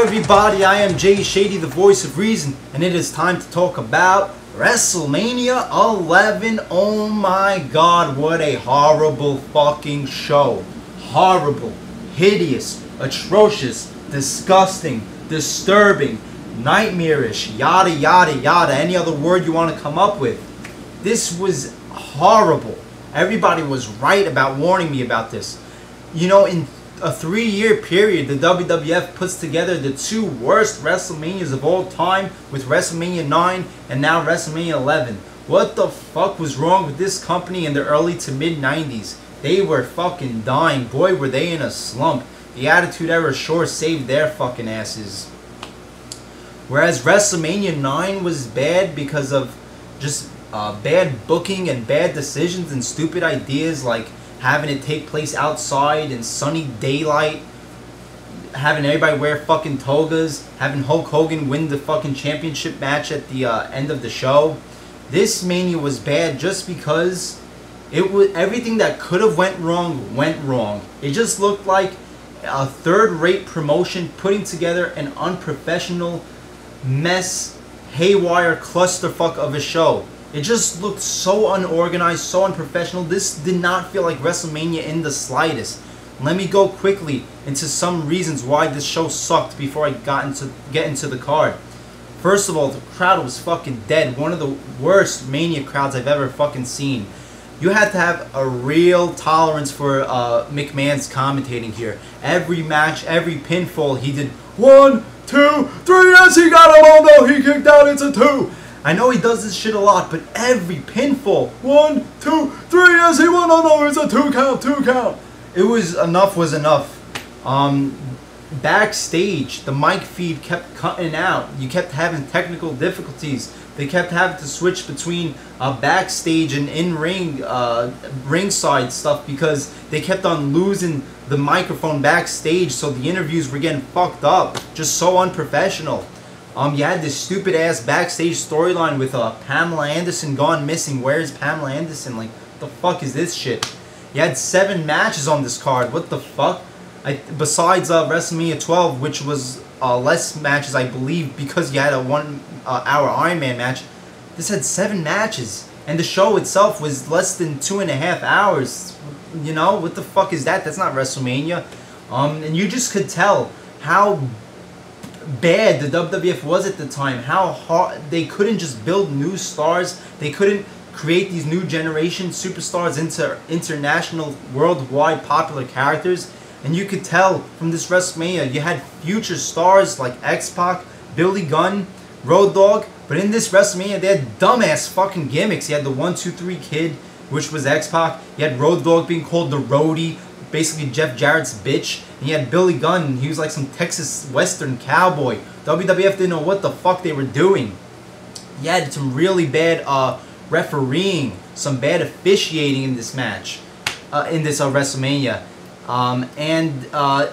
everybody, I am Jay Shady, the voice of reason, and it is time to talk about Wrestlemania 11. Oh my god, what a horrible fucking show. Horrible, hideous, atrocious, disgusting, disturbing, nightmarish, yada yada yada, any other word you want to come up with. This was horrible. Everybody was right about warning me about this. You know, in a 3-year period, the WWF puts together the 2 worst WrestleManias of all time with WrestleMania 9 and now WrestleMania 11. What the fuck was wrong with this company in the early to mid 90s? They were fucking dying. Boy, were they in a slump. The Attitude Era sure saved their fucking asses. Whereas WrestleMania 9 was bad because of just bad booking and bad decisions and stupid ideas like having it take place outside in sunny daylight, having everybody wear fucking togas, having Hulk Hogan win the fucking championship match at the end of the show. This Mania was bad just because it was everything that could have went wrong. It just looked like a third-rate promotion putting together an unprofessional mess, haywire clusterfuck of a show. It just looked so unorganized, so unprofessional. This did not feel like WrestleMania in the slightest. Let me go quickly into some reasons why this show sucked before I get into the card. First of all, the crowd was fucking dead. One of the worst Mania crowds I've ever fucking seen. You had to have a real tolerance for McMahon's commentating here. Every match, every pinfall, he did 1, 2, 3, yes, he got him, oh no, he kicked out, it's a 2. I know he does this shit a lot, but every pinfall, 1, 2, 3, yes, he won, oh no, it's a 2 count, 2 count. It was enough. Backstage, the mic feed kept cutting out. You kept having technical difficulties. They kept having to switch between backstage and in-ring, ringside stuff because they kept on losing the microphone backstage, so the interviews were getting fucked up. Just so unprofessional. You had this stupid-ass backstage storyline with Pamela Anderson gone missing. Where is Pamela Anderson? Like, what the fuck is this shit? You had 7 matches on this card. What the fuck? Besides WrestleMania 12, which was less matches, I believe, because you had a 1-hour Iron Man match. This had 7 matches, and the show itself was less than 2.5 hours. You know, what the fuck is that? That's not WrestleMania. And you just could tell how bad the WWF was at the time. How hard they couldn't just build new stars. They couldn't create these new generation superstars into international, worldwide popular characters. And you could tell from this WrestleMania, you had future stars like X-Pac, Billy Gunn, Road Dogg, but in this WrestleMania, they had dumbass fucking gimmicks. You had the 1-2-3 Kid, which was X-Pac. You had Road Dogg being called the Roadie, basically Jeff Jarrett's bitch. And you had Billy Gunn, he was like some Texas Western cowboy. WWF didn't know what the fuck they were doing. You had some really bad refereeing, some bad officiating in this match, in this WrestleMania.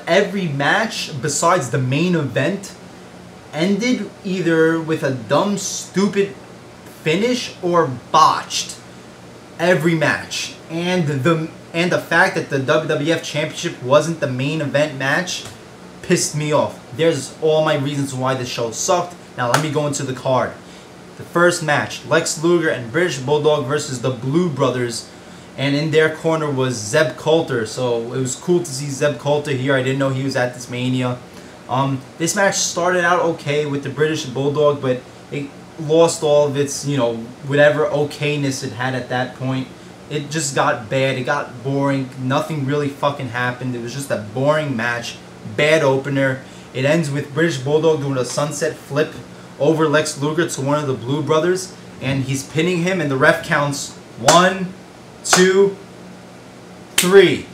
Every match besides the main event ended either with a dumb, stupid finish or botched. Every match. And the fact that the WWF Championship wasn't the main event match pissed me off. There's all my reasons why this show sucked. Now let me go into the card. The first match, Lex Luger and British Bulldog versus the Blue Brothers. And in their corner was Zeb Coulter. So it was cool to see Zeb Coulter here. I didn't know he was at this Mania. This match started out okay with the British Bulldog, but it lost all of its, you know, whatever okayness it had at that point. It just got bad. It got boring. Nothing really fucking happened. It was just a boring match. Bad opener. It ends with British Bulldog doing a sunset flip over Lex Luger to one of the Blue Brothers. And he's pinning him, and the ref counts 1, 2, 3.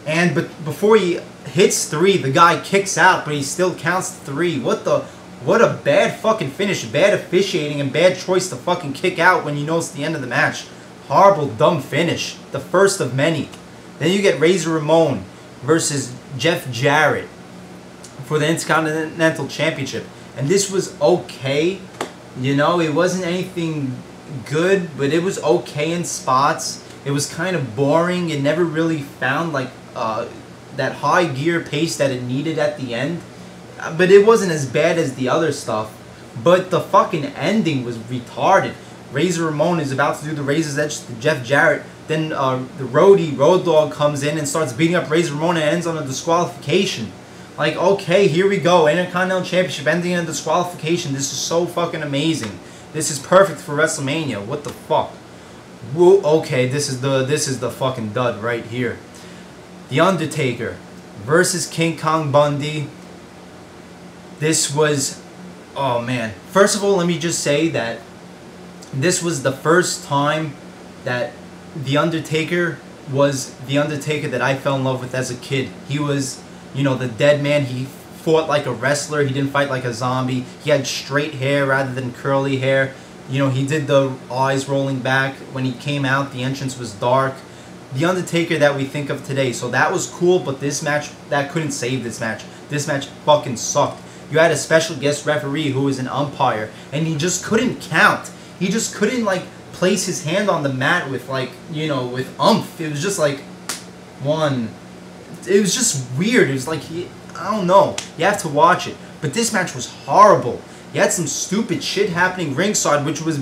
And before he hits 3, the guy kicks out, but he still counts 3. What a bad fucking finish. Bad officiating and bad choice to fucking kick out when you know it's the end of the match. Horrible, dumb finish. The first of many. Then you get Razor Ramon versus Jeff Jarrett for the Intercontinental Championship. And this was okay. You know, it wasn't anything good, but it was okay in spots. It was kind of boring. It never really found like that high gear pace that it needed at the end. but it wasn't as bad as the other stuff. But the fucking ending was retarded. Razor Ramon is about to do the Razor's Edge to Jeff Jarrett. Then the roadie, Road Dogg, comes in and starts beating up Razor Ramon and ends on a disqualification. Like, okay, here we go. Intercontinental Championship ending in a disqualification. This is so fucking amazing. This is perfect for WrestleMania. What the fuck? Whoa, okay, this is the fucking dud right here. The Undertaker versus King Kong Bundy. This was, oh man. First of all, let me just say that this was the first time that The Undertaker was the Undertaker that I fell in love with as a kid. He was, you know, the dead man. He fought like a wrestler. He didn't fight like a zombie. He had straight hair rather than curly hair. You know, he did the eyes rolling back. When he came out, the entrance was dark. The Undertaker that we think of today. So that was cool, but this match, that couldn't save this match. This match fucking sucked. You had a special guest referee who was an umpire, and he just couldn't count. He just couldn't, like, place his hand on the mat with, like, you know, with umph. It was just like one. It was just weird. It was like, I don't know. You have to watch it. But this match was horrible. You had some stupid shit happening ringside, which was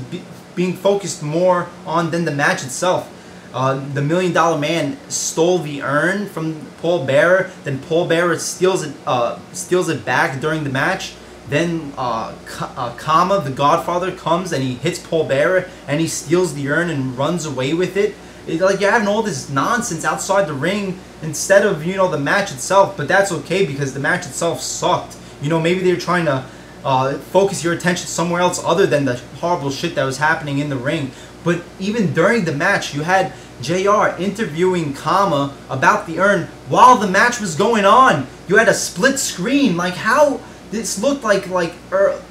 being focused more on than the match itself. The $1 Million Man stole the urn from Paul Bearer. Then Paul Bearer steals it back during the match. Then Kama, the Godfather, comes and he hits Paul Bearer and he steals the urn and runs away with it. It's like you're having all this nonsense outside the ring instead of, you know, the match itself. But that's okay because the match itself sucked. You know, maybe they're trying to focus your attention somewhere else other than the horrible shit that was happening in the ring. But even during the match, you had JR interviewing Kama about the urn while the match was going on. You had a split screen. Like, how? This looked like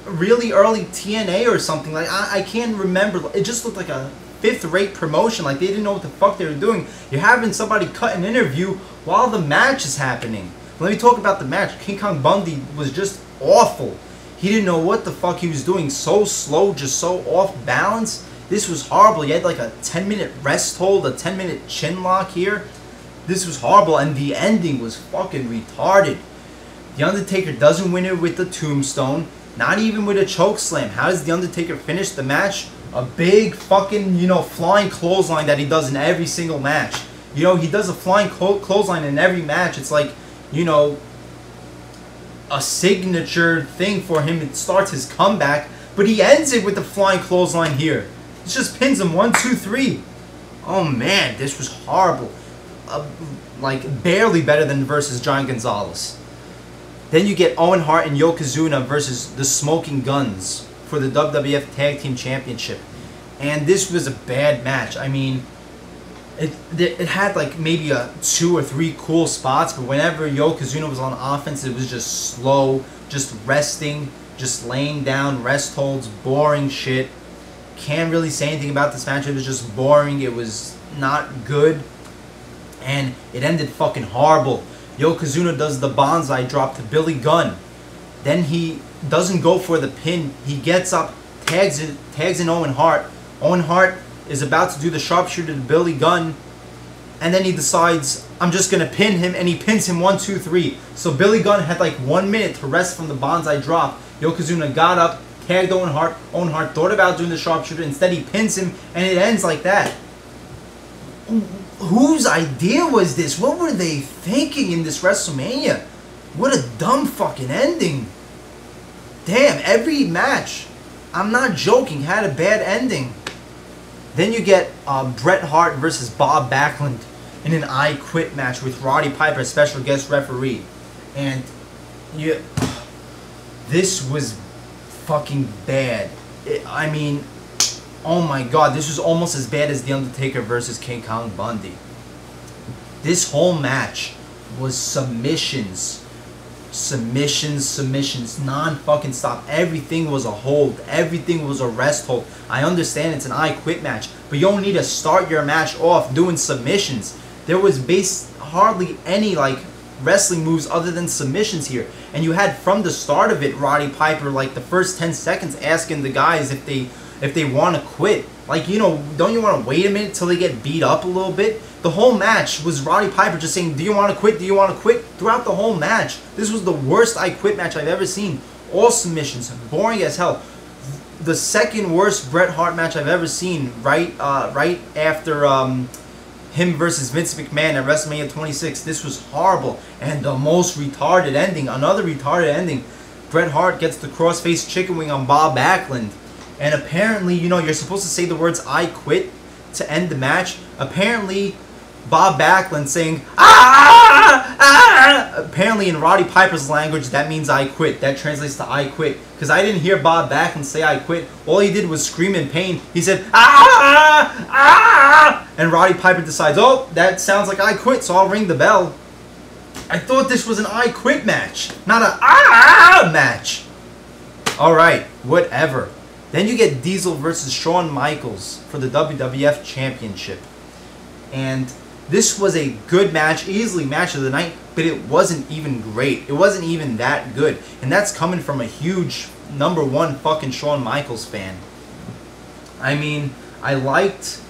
really early TNA or something. Like, I can't remember. It just looked like a fifth-rate promotion. Like, they didn't know what the fuck they were doing. You're having somebody cut an interview while the match is happening. Let me talk about the match. King Kong Bundy was just awful. He didn't know what the fuck he was doing. So slow, just so off balance. This was horrible. He had like a 10-minute rest hold, a 10-minute chin lock here. This was horrible, and the ending was fucking retarded. The Undertaker doesn't win it with the tombstone, not even with a choke slam. How does The Undertaker finish the match? A big fucking, you know, flying clothesline that he does in every single match. You know, he does a flying clothesline in every match. It's like, you know, a signature thing for him. It starts his comeback, but he ends it with the flying clothesline here. It just pins him 1, 2, 3. Oh man, this was horrible. Like, barely better than versus Giant Gonzalez. Then you get Owen Hart and Yokozuna versus the Smoking Guns for the WWF Tag Team Championship. And this was a bad match. I mean, it had like maybe 2 or 3 cool spots, but whenever Yokozuna was on offense, it was just slow, just resting, just laying down, rest holds, boring shit. Can't really say anything about this match. It was just boring. It was not good. And it ended fucking horrible. Yokozuna does the bonsai drop to Billy Gunn. Then he doesn't go for the pin. He gets up, tags in Owen Hart. Owen Hart is about to do the sharpshooter to Billy Gunn. And then he decides, I'm just going to pin him. And he pins him 1, 2, 3. So Billy Gunn had like 1 minute to rest from the bonsai drop. Yokozuna got up, tagged Owen Hart. Owen Hart thought about doing the sharpshooter. Instead, he pins him. And it ends like that. Whose idea was this? What were they thinking in this WrestleMania? What a dumb fucking ending. Damn, every match, I'm not joking, had a bad ending. Then you get Bret Hart versus Bob Backlund in an I Quit match with Roddy Piper as special guest referee. And this was fucking bad. I mean, oh my god, this was almost as bad as The Undertaker versus King Kong Bundy. This whole match was submissions. Submissions, non-fucking stop. Everything was a hold. Everything was a rest hold. I understand it's an I Quit match, but you don't need to start your match off doing submissions. There was hardly any like wrestling moves other than submissions here. And you had from the start of it, Roddy Piper, like the first 10 seconds asking the guys if they want to quit. Like, you know, don't you want to wait a minute till they get beat up a little bit? The whole match was Roddy Piper just saying, do you want to quit? Do you want to quit? Throughout the whole match. This was the worst I Quit match I've ever seen. All submissions, boring as hell. The second worst Bret Hart match I've ever seen, right after him versus Vince McMahon at WrestleMania 26. This was horrible. And the most retarded ending, another retarded ending. Bret Hart gets the crossface chicken wing on Bob Backlund. And apparently, you know, you're supposed to say the words I quit to end the match. Apparently, Bob Backlund saying, ah, ah. Apparently, in Roddy Piper's language, that means I quit. That translates to I quit. Because I didn't hear Bob Backlund say I quit. All he did was scream in pain. He said, ah, ah. And Roddy Piper decides, oh, that sounds like I quit, so I'll ring the bell. I thought this was an I quit match, not a ah match. Alright, whatever. Then you get Diesel versus Shawn Michaels for the WWF Championship. And this was a good match, easily match of the night, but it wasn't even great. It wasn't even that good. And that's coming from a huge #1 fucking Shawn Michaels fan. I mean, I liked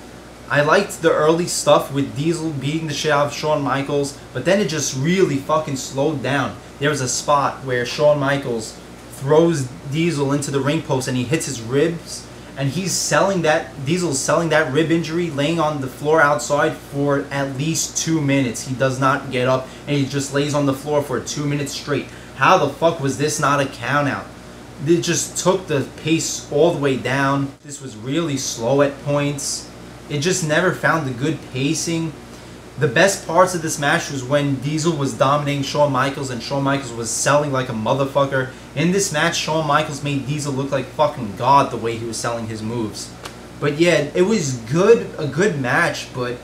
the early stuff with Diesel beating the shit out of Shawn Michaels, but then it just really fucking slowed down. There was a spot where Shawn Michaels throws Diesel into the ring post and he hits his ribs, and Diesel's selling that rib injury, laying on the floor outside for at least 2 minutes. He does not get up and he just lays on the floor for 2 minutes straight. How the fuck was this not a count out? It just took the pace all the way down. This was really slow at points. It just never found the good pacing. The best parts of this match was when Diesel was dominating Shawn Michaels and Shawn Michaels was selling like a motherfucker. In this match, Shawn Michaels made Diesel look like fucking God the way he was selling his moves. But yeah, it was a good match, but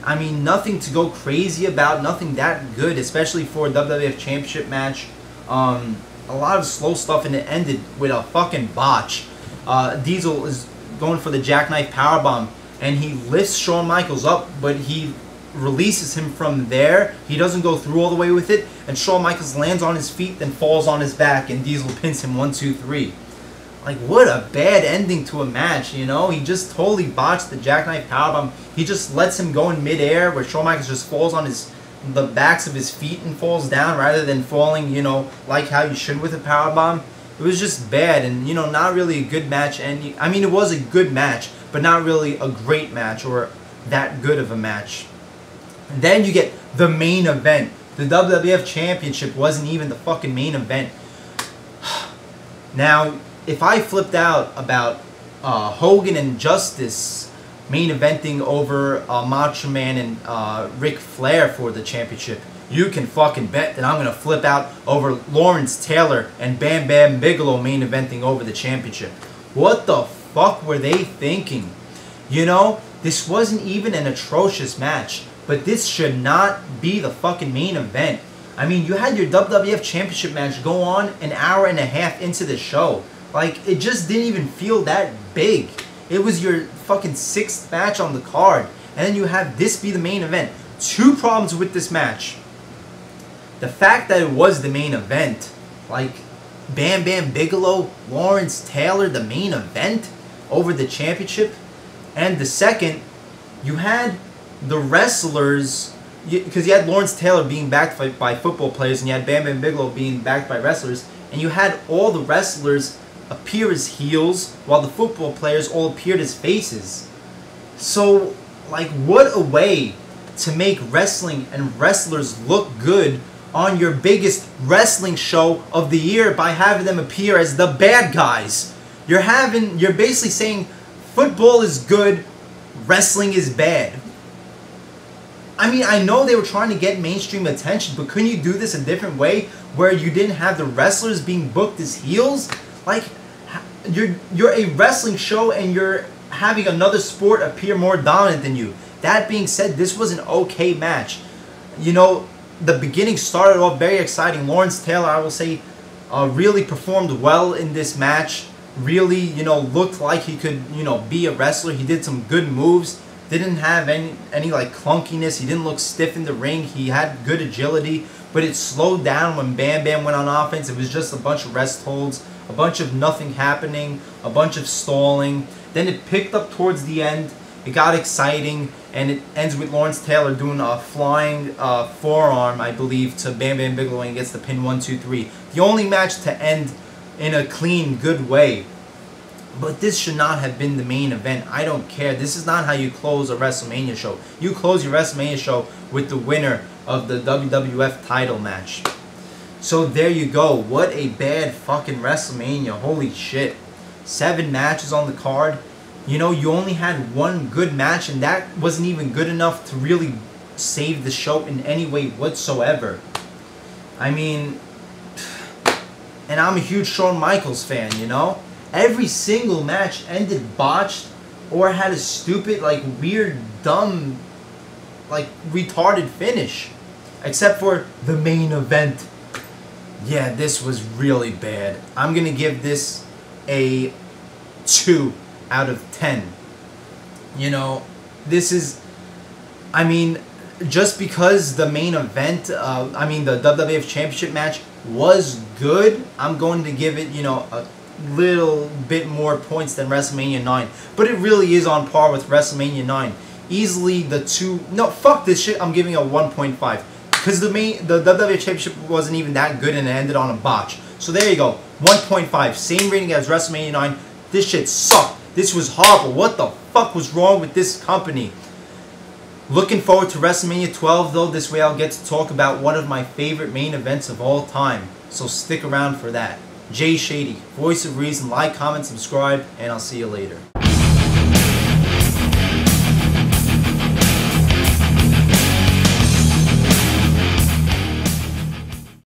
I mean, nothing to go crazy about, nothing that good, especially for a WWF Championship match. A lot of slow stuff, and it ended with a fucking botch. Diesel is going for the jackknife powerbomb, and he lifts Shawn Michaels up, but he releases him from there. He doesn't go through all the way with it, and Shawn Michaels lands on his feet, then falls on his back, and Diesel pins him 1, 2, 3. Like, what a bad ending to a match, you know? He just totally botched the jackknife powerbomb. He just lets him go in midair, where Shawn Michaels just falls on the backs of his feet and falls down, rather than falling, you know, like how you should with a powerbomb. It was just bad, and, you know, not really a good match. And I mean, it was a good match, but not really a great match or that good of a match. And then you get the main event. The WWF Championship wasn't even the fucking main event. Now, if I flipped out about Hogan and Justice main eventing over Macho Man and Ric Flair for the championship, you can fucking bet that I'm going to flip out over Lawrence Taylor and Bam Bam Bigelow main eventing over the championship. What the fuck were they thinking? You know, this wasn't even an atrocious match, but this should not be the fucking main event. I mean, you had your WWF Championship match go on an hour and a half into the show. Like, it just didn't even feel that big. It was your fucking 6th match on the card, and then you have this be the main event. 2 problems with this match. The fact that it was the main event, like Bam Bam Bigelow, Lawrence Taylor, the main event over the championship. And the second, you had the wrestlers, because you had Lawrence Taylor being backed by football players, and you had Bam Bam Bigelow being backed by wrestlers, and you had all the wrestlers appear as heels, while the football players all appeared as faces. So, like, what a way to make wrestling and wrestlers look good on your biggest wrestling show of the year by having them appear as the bad guys. You're basically saying football is good, wrestling is bad. I mean, I know they were trying to get mainstream attention, but couldn't you do this a different way where you didn't have the wrestlers being booked as heels? Like, you're a wrestling show and you're having another sport appear more dominant than you. That being said, this was an okay match. You know, the beginning started off very exciting. Lawrence Taylor, I will say, really performed well in this match. Really, you know, looked like he could, you know, be a wrestler. He did some good moves. Didn't have any like clunkiness. He didn't look stiff in the ring. He had good agility, but it slowed down when Bam Bam went on offense. It was just a bunch of rest holds, A bunch of nothing happening, a bunch of stalling. Then it picked up towards the end. It got exciting, and it ends with Lawrence Taylor doing a flying forearm, I believe, to Bam Bam Bigelow, and gets the pin 1, 2, 3. The only match to end in a clean, good way. But this should not have been the main event. I don't care. This is not how you close a WrestleMania show. You close your WrestleMania show with the winner of the WWF title match. So there you go. What a bad fucking WrestleMania. Holy shit. 7 matches on the card. You know, you only had one good match, and that wasn't even good enough to really save the show in any way whatsoever. I mean, and I'm a huge Shawn Michaels fan, you know? Every single match ended botched or had a stupid, like, weird, dumb, like, retarded finish. Except for the main event. Yeah, this was really bad. I'm going to give this a 2 out of 10. You know, this is, I mean, just because the main event, the WWF Championship match was good, I'm going to give it, you know, a little bit more points than WrestleMania 9. But it really is on par with WrestleMania 9. Easily the 2, no, fuck this shit, I'm giving a 1.5. Because the WWF Championship wasn't even that good and it ended on a botch. So there you go, 1.5. Same rating as WrestleMania 9. This shit sucked. This was horrible. What the fuck was wrong with this company? Looking forward to WrestleMania 12 though. This way I'll get to talk about one of my favorite main events of all time. So stick around for that. Jay Shady, voice of reason. Like, comment, subscribe, and I'll see you later.